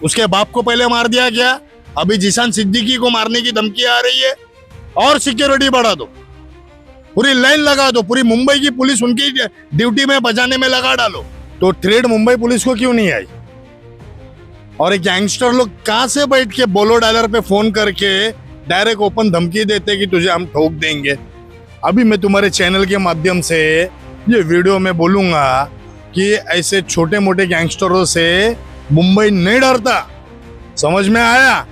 उसके बाप को पहले मार दिया गया, अभी जिशान सिद्दीकी को मारने की धमकी आ रही है। और सिक्योरिटी बढ़ा दो, पूरी लाइन लगा दो, पूरी मुंबई की पुलिस उनकी ड्यूटी में बजाने में लगा डालो। तो थ्रेड मुंबई पुलिस को क्यों नहीं आई? और एक गैंगस्टर लोग कहां से बैठ के बोलो डायलर पे फोन करके डायरेक्ट ओपन धमकी देते कि तुझे हम ठोक देंगे। अभी मैं तुम्हारे चैनल के माध्यम से ये वीडियो में बोलूंगा कि ऐसे छोटे मोटे गैंगस्टरों से मुंबई नहीं डरता, समझ में आया?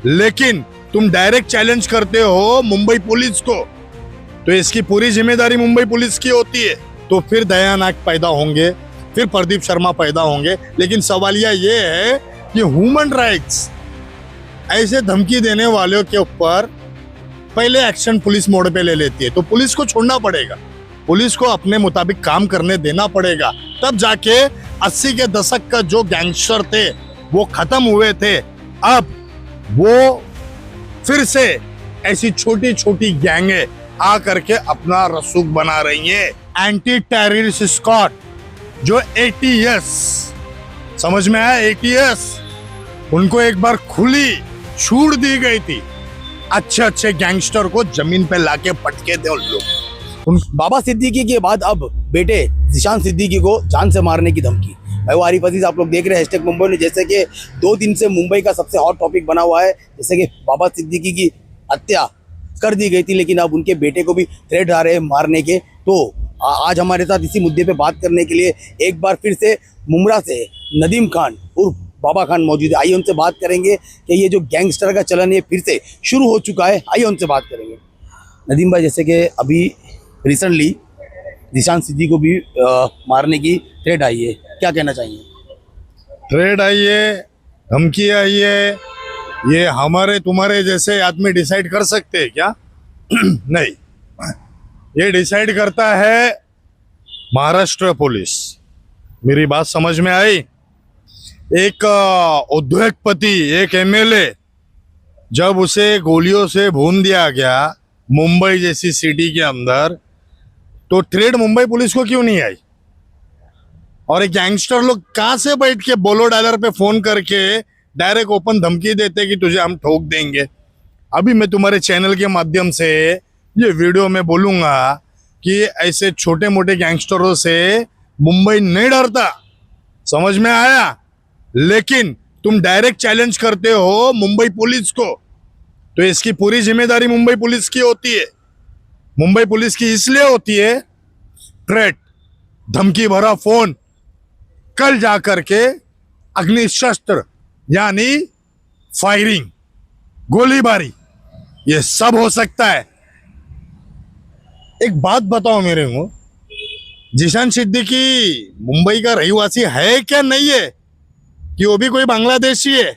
लेकिन तुम डायरेक्ट चैलेंज करते हो मुंबई पुलिस को, तो इसकी पूरी जिम्मेदारी मुंबई पुलिस की होती है। तो फिर दया नाग पैदा होंगे, फिर प्रदीप शर्मा पैदा होंगे। लेकिन सवालिया ये है कि ह्यूमन राइट्स ऐसे धमकी देने वालों के ऊपर पहले एक्शन पुलिस मोड पे ले लेती है। तो पुलिस को छोड़ना पड़ेगा, पुलिस को अपने मुताबिक काम करने देना पड़ेगा, तब जाके 80 के दशक का जो गैंगस्टर थे वो खत्म हुए थे। अब वो फिर से ऐसी छोटी छोटी गैंगे आ करके अपना रसूख बना रही है। एंटी टेररिस्ट स्क्वाड जो ATS, समझ में आया? ATS उनको एक बार खुली छूट दी गई थी, अच्छे अच्छे गैंगस्टर को जमीन पे लाके पटके थे उन लोग। बाबा सिद्दीकी के बाद अब बेटे जिशान सिद्दीकी को जान से मारने की धमकी। मैं वो आरिफ अजीज, आप लोग देख रहे हैं हैशटैग मुंबई न्यूज़। जैसे कि 2 दिन से मुंबई का सबसे हॉट टॉपिक बना हुआ है, जैसे कि बाबा सिद्दीकी की हत्या कर दी गई थी, लेकिन अब उनके बेटे को भी थ्रेट आ रहे हैं मारने के। तो आज हमारे साथ इसी मुद्दे पे बात करने के लिए एक बार फिर से मुमरा से नदीम खान उर्फ बाबा खान मौजूद है। आइए उनसे बात करेंगे कि ये जो गैंगस्टर का चलन ये फिर से शुरू हो चुका है। आइए उनसे बात करेंगे। नदीम भाई, जैसे कि अभी रिसेंटली जिशान सिद्दीकी को भी मारने की थ्रेट आई है, क्या कहना चाहिए? थ्रेट आई है, धमकी आई है, ये हमारे तुम्हारे जैसे आदमी डिसाइड कर सकते हैं क्या? नहीं, ये डिसाइड करता है महाराष्ट्र पुलिस। मेरी बात समझ में आई? एक उद्योगपति, एक MLA, जब उसे गोलियों से भून दिया गया मुंबई जैसी सिटी के अंदर, तो थ्रेड मुंबई पुलिस को क्यों नहीं आई? और एक गैंगस्टर लोग कहां से बैठ के बोलो डायलर पे फोन करके डायरेक्ट ओपन धमकी देते कि तुझे हम ठोक देंगे। अभी मैं तुम्हारे चैनल के माध्यम से ये वीडियो में बोलूंगा कि ऐसे छोटे मोटे गैंगस्टरों से मुंबई नहीं डरता, समझ में आया? लेकिन तुम डायरेक्ट चैलेंज करते हो मुंबई पुलिस को, तो इसकी पूरी जिम्मेदारी मुंबई पुलिस की होती है। मुंबई पुलिस की इसलिए होती है, थ्रेट, धमकी भरा फोन, कल जाकर के अग्निशस्त्र यानी फायरिंग, गोलीबारी, ये सब हो सकता है। एक बात बताओ मेरे को, जिशान सिद्दीकी मुंबई का रहवासी है क्या नहीं है? कि वो भी कोई बांग्लादेशी है,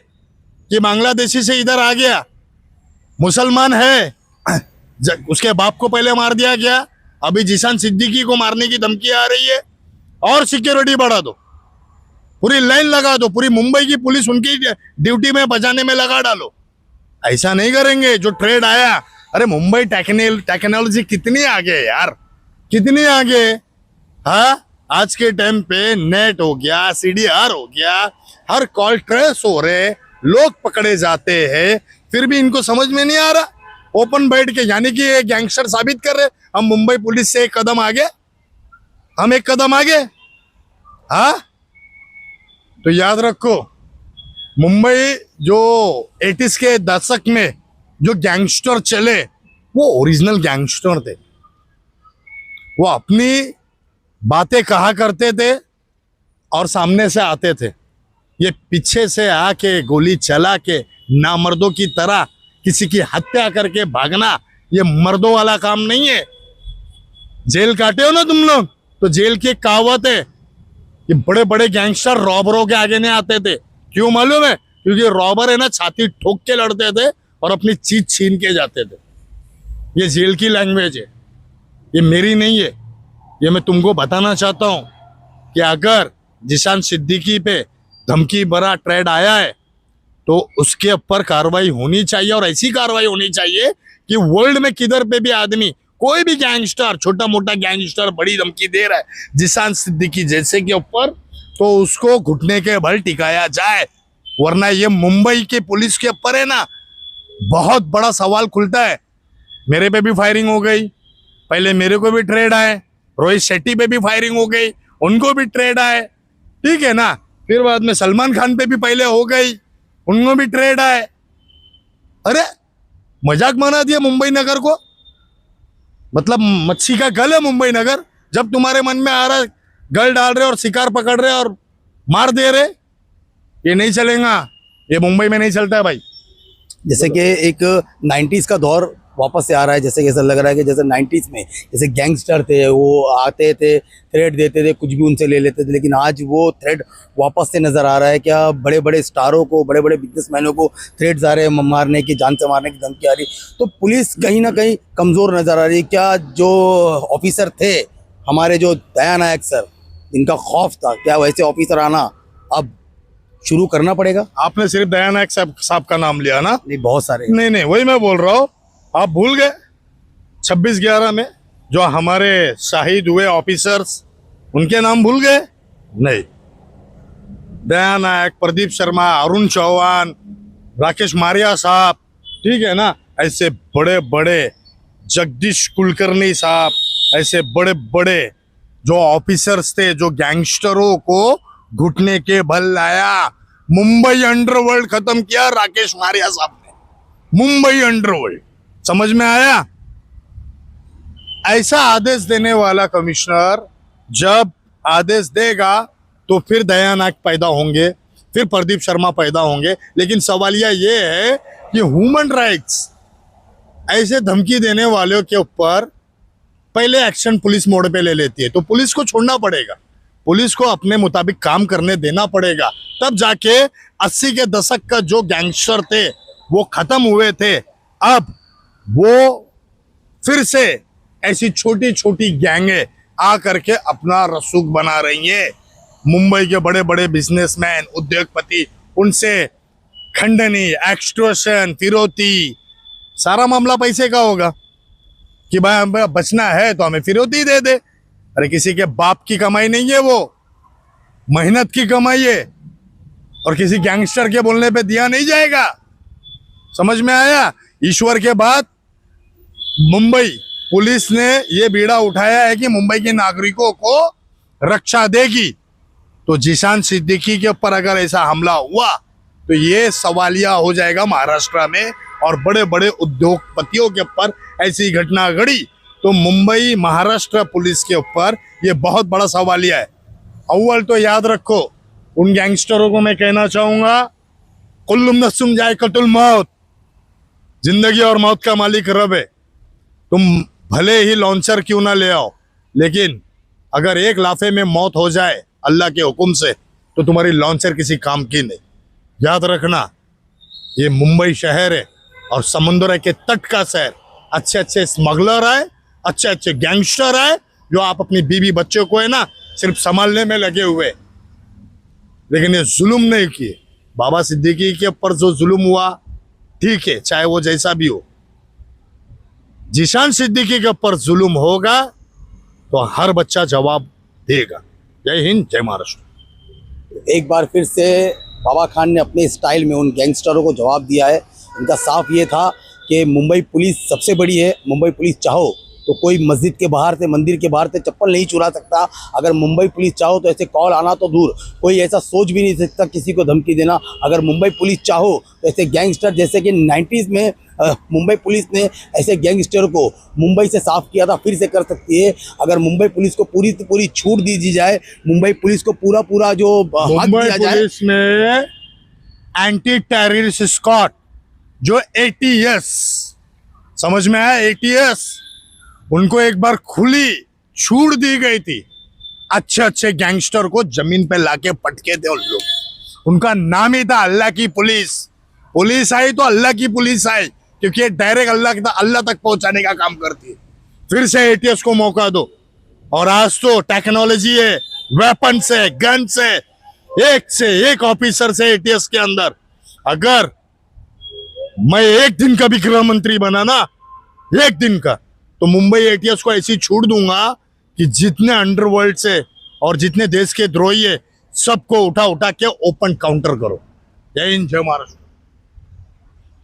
कि बांग्लादेशी से इधर आ गया? मुसलमान है, उसके बाप को पहले मार दिया गया, अभी जिशान सिद्दीकी को मारने की धमकी आ रही है। और सिक्योरिटी बढ़ा दो, पूरी लाइन लगा दो, पूरी मुंबई की पुलिस उनकी ड्यूटी में बजाने में लगा डालो। ऐसा नहीं करेंगे। जो ट्रेड आया, अरे मुंबई टेक्नोलॉजी कितनी आगे है यार, कितनी आगे। हाँ, आज के टाइम पे नेट हो गया, CDR हो गया, हर कॉल ट्रेस हो रहे, लोग पकड़े जाते हैं, फिर भी इनको समझ में नहीं आ रहा। ओपन बैठ के, यानी कि ये गैंगस्टर साबित कर रहे हम मुंबई पुलिस से एक कदम आगे, हम एक कदम आगे। हाँ, तो याद रखो, मुंबई जो 80s के दशक में जो गैंगस्टर चले, वो ओरिजिनल गैंगस्टर थे। वो अपनी बातें कहा करते थे और सामने से आते थे। ये पीछे से आके गोली चला के नामर्दों की तरह किसी की हत्या करके भागना, ये मर्दों वाला काम नहीं है। जेल काटे हो ना तुम लोग, तो जेल की एक कहावत है कि बड़े बड़े गैंगस्टर रॉबरों के आगे नहीं आते थे। क्यों मालूम है? क्योंकि रॉबर है ना, छाती ठोक के लड़ते थे और अपनी चीज छीन के जाते थे। ये जेल की लैंग्वेज है, ये मेरी नहीं है। ये मैं तुमको बताना चाहता हूं कि अगर जिशान सिद्दीकी पे धमकी भरा ट्रेड आया है तो उसके ऊपर कार्रवाई होनी चाहिए, और ऐसी कार्रवाई होनी चाहिए कि वर्ल्ड में किधर पे भी आदमी, कोई भी गैंगस्टर, छोटा मोटा गैंगस्टर बड़ी धमकी दे रहा है जिशान सिद्दीकी जैसे के ऊपर, तो उसको घुटने के बल टिकाया जाए। वरना ये मुंबई के पुलिस के ऊपर है ना, बहुत बड़ा सवाल खुलता है। मेरे पे भी फायरिंग हो गई, पहले मेरे को भी ट्रेड आए, रोहित शेट्टी पे भी फायरिंग हो गई, उनको भी ट्रेड आए, ठीक है ना। फिर बाद में सलमान खान पे भी पहले हो गई, उनको भी ट्रेड आए। अरे मजाक बना दिया मुंबई नगर को, मतलब मच्छी का गल है मुंबई नगर। जब तुम्हारे मन में आ रहा है, गल डाल रहे और शिकार पकड़ रहे और मार दे रहे, ये नहीं चलेगा, ये मुंबई में नहीं चलता है भाई। जैसे कि एक 90s का दौर वापस से आ रहा है, जैसे कि ऐसा लग रहा है कि जैसे 90s में जैसे गैंगस्टर थे, वो आते थे, थ्रेड देते थे, कुछ भी उनसे ले लेते थे, लेकिन आज वो थ्रेड वापस से नज़र आ रहा है। क्या बड़े बड़े स्टारों को, बड़े बड़े बिजनेसमैनों को थ्रेड्स आ रहे हैं, मारने की, जान से मारने की धमकी आ रही, तो पुलिस कहीं ना कहीं कमज़ोर नज़र आ रही है। क्या जो ऑफिसर थे हमारे, जो दया नायक सर, इनका खौफ था, क्या वैसे ऑफिसर आना अब शुरू करना पड़ेगा? आपने सिर्फ दया नायक साहब का नाम लिया ना? नहीं, बहुत सारे। नहीं नहीं, वही मैं बोल रहा हूँ, आप भूल गए 26/11 में जो हमारे शहीद हुए ऑफिसर्स, उनके नाम भूल गए? नहीं, दया नायक, प्रदीप शर्मा, अरुण चौहान, राकेश मारिया साहब, ठीक है ना, ऐसे बड़े बड़े, जगदीश कुलकर्णी साहब, ऐसे बड़े बड़े जो ऑफिसर्स थे, जो गैंगस्टरों को घुटने के बल लाया, मुंबई अंडरवर्ल्ड खत्म किया राकेश मारिया साहब ने, मुंबई अंडरवर्ल्ड। समझ में आया? ऐसा आदेश देने वाला कमिश्नर जब आदेश देगा तो फिर दया नायक पैदा होंगे, फिर प्रदीप शर्मा पैदा होंगे। लेकिन सवालिया ये है कि ह्यूमन राइट्स ऐसे धमकी देने वालों के ऊपर पहले एक्शन पुलिस मोड पे ले लेती है, तो पुलिस को छोड़ना पड़ेगा, पुलिस को अपने मुताबिक काम करने देना पड़ेगा। तब जाके 80 के दशक का जो गैंगस्टर थे वो खत्म हुए थे, अब वो फिर से ऐसी छोटी छोटी गैंगे आ करके अपना रसूख बना रही है। मुंबई के बड़े बड़े बिजनेसमैन, उद्योगपति, उनसे खंडनी, एक्सटॉर्शन, फिरौती, सारा मामला पैसे का होगा कि भाई हमें बचना है तो हमें फिरौती दे दे। अरे किसी के बाप की कमाई नहीं है, वो मेहनत की कमाई है, और किसी गैंगस्टर के बोलने पे दिया नहीं जाएगा। समझ में आया? ईश्वर के बाद मुंबई पुलिस ने ये बीड़ा उठाया है कि मुंबई के नागरिकों को रक्षा देगी, तो जीशान सिद्दीकी के ऊपर अगर ऐसा हमला हुआ तो ये सवालिया हो जाएगा महाराष्ट्र में, और बड़े बड़े उद्योगपतियों के ऊपर ऐसी घटना घड़ी तो मुंबई महाराष्ट्र पुलिस के ऊपर ये बहुत बड़ा सवालिया है। अव्वल तो याद रखो, उन गैंगस्टरों को मैं कहना चाहूंगा, कुल्लुम नफ्सुम जायकतुल मौत, जिंदगी और मौत का मालिक रब है। तुम भले ही लॉन्चर क्यों ना ले आओ, लेकिन अगर एक लाफे में मौत हो जाए अल्लाह के हुक्म से तो तुम्हारी लॉन्चर किसी काम की नहीं। याद रखना, ये मुंबई शहर है और समुद्र के तट का शहर। अच्छे अच्छे स्मगलर आए, अच्छे अच्छे गैंगस्टर आए, जो आप अपनी बीवी बच्चों को है ना सिर्फ संभालने में लगे हुए, लेकिन ये जुल्म नहीं किए। बाबा सिद्दीकी के ऊपर जो जुल्म हुआ, ठीक है, चाहे वो जैसा भी हो, जीशान सिद्दीकी के ऊपर जुल्म होगा तो हर बच्चा जवाब देगा। जय हिंद, जय महाराष्ट्र। एक बार फिर से बाबा खान ने अपने स्टाइल में उन गैंगस्टरों को जवाब दिया है। इनका साफ ये था कि मुंबई पुलिस सबसे बड़ी है, मुंबई पुलिस चाहो तो कोई मस्जिद के बाहर से, मंदिर के बाहर से चप्पल नहीं चुरा सकता। अगर मुंबई पुलिस चाहो तो ऐसे कॉल आना तो दूर, कोई ऐसा सोच भी नहीं सकता किसी को धमकी देना। अगर मुंबई पुलिस चाहो तो ऐसे गैंगस्टर, जैसे कि 90s में मुंबई पुलिस ने ऐसे गैंगस्टर को मुंबई से साफ किया था, फिर से कर सकती है। अगर मुंबई पुलिस को पूरी पूरी छूट दी जाए, मुंबई पुलिस को पूरा पूरा जो हक मुंबई दिया जाए। पुलिस में एंटी टेररिस्ट स्क्वाड जो ATS, समझ में आया? ATS, उनको एक बार खुली छूट दी गई थी। अच्छे अच्छे गैंगस्टर को जमीन पे लाके पटके थे उन लोग। उनका नाम ही था अल्लाह की पुलिस। पुलिस आई तो अल्लाह की पुलिस आई, क्योंकि ये डायरेक्ट अल्लाह तक पहुंचाने का काम करती है। फिर से ATS को मौका दो। और आज तो टेक्नोलॉजी है, वेपन से, गन से एक ऑफिसर से ATS के अंदर। अगर मैं एक दिन का भी गृह मंत्री बना ना, एक दिन का, तो मुंबई ATS को ऐसी छूट दूंगा कि जितने अंडरवर्ल्ड से और जितने देश के द्रोही है सबको उठा उठा के ओपन काउंटर करो। जय हिंद, जय महाराष्ट्र.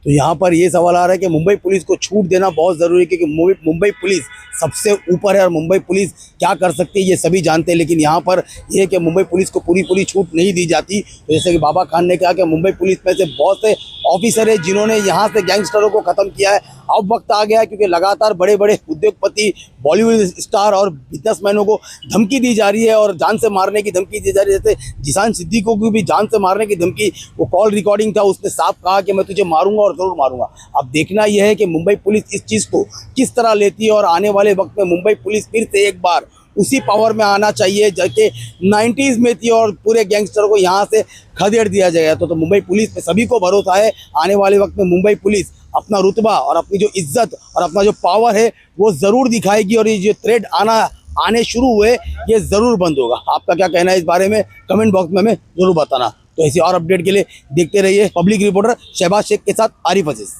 तो यहाँ पर ये सवाल आ रहा है कि मुंबई पुलिस को छूट देना बहुत ज़रूरी है, क्योंकि मुंबई पुलिस सबसे ऊपर है और मुंबई पुलिस क्या कर सकती है ये सभी जानते हैं। लेकिन यहाँ पर ये है कि मुंबई पुलिस को पूरी छूट नहीं दी जाती। तो जैसे कि बाबा खान ने कहा कि मुंबई पुलिस में से बहुत से ऑफिसर है जिन्होंने यहाँ से गैंगस्टरों को ख़त्म किया है। अब वक्त आ गया है, क्योंकि लगातार बड़े बड़े उद्योगपति, बॉलीवुड स्टार और बिजनेसमैनों को धमकी दी जा रही है और जान से मारने की धमकी दी जा रही है। जैसे जिशान सिद्दीकी को भी जान से मारने की धमकी, वो कॉल रिकॉर्डिंग था, उसने साफ कहा कि मैं तुझे मारूंगा और ज़रूर मारूंगा। अब देखना यह है कि मुंबई पुलिस इस चीज़ को किस तरह लेती है और आने वाले वक्त में मुंबई पुलिस फिर से एक बार उसी पावर में आना चाहिए जबकि 90s में थी और पूरे गैंगस्टर को यहाँ से खदेड़ दिया जाएगा। तो मुंबई पुलिस पे सभी को भरोसा है, आने वाले वक्त में मुंबई पुलिस अपना रुतबा और अपनी जो इज्जत और अपना जो पावर है वो ज़रूर दिखाएगी और ये जो थ्रेड आने शुरू हुए ये ज़रूर बंद होगा। आपका क्या कहना है इस बारे में कमेंट बॉक्स में हमें ज़रूर बताना। तो ऐसी और अपडेट के लिए देखते रहिए पब्लिक रिपोर्टर शहबाज शेख के साथ आरिफ अजीज।